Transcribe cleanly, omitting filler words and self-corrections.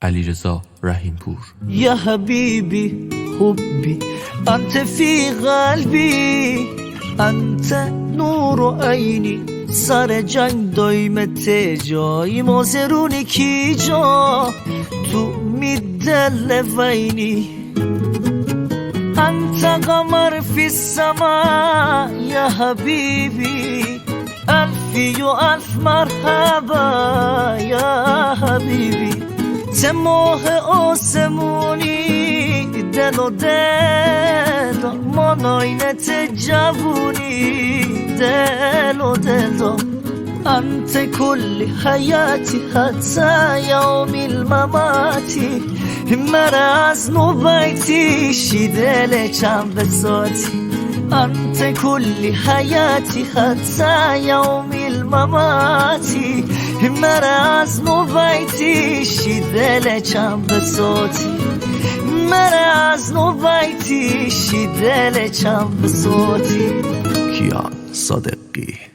علیرضا رحیمپور. یا حبیبی حبی انت فی قلبی انت نور عینی سر جنگ دایمت جایی مازرونی کی جا تو میدل وینی انت قمر فی السما یا حبیبی الفی و الف مرحبا یا حبیبی چه ماه آسمونی دل و دل مناینت جوونی دل و دل انت کل حیاتی حتی یوم المماتی مرا از نوبیتی شی دل چند بساتی انت کل حیاتی حتی یوم المماتی مرا از نوبیتی شی دل چند بساتی مرا از نوبیتی شی دل چند بساتی. کیان صادقی.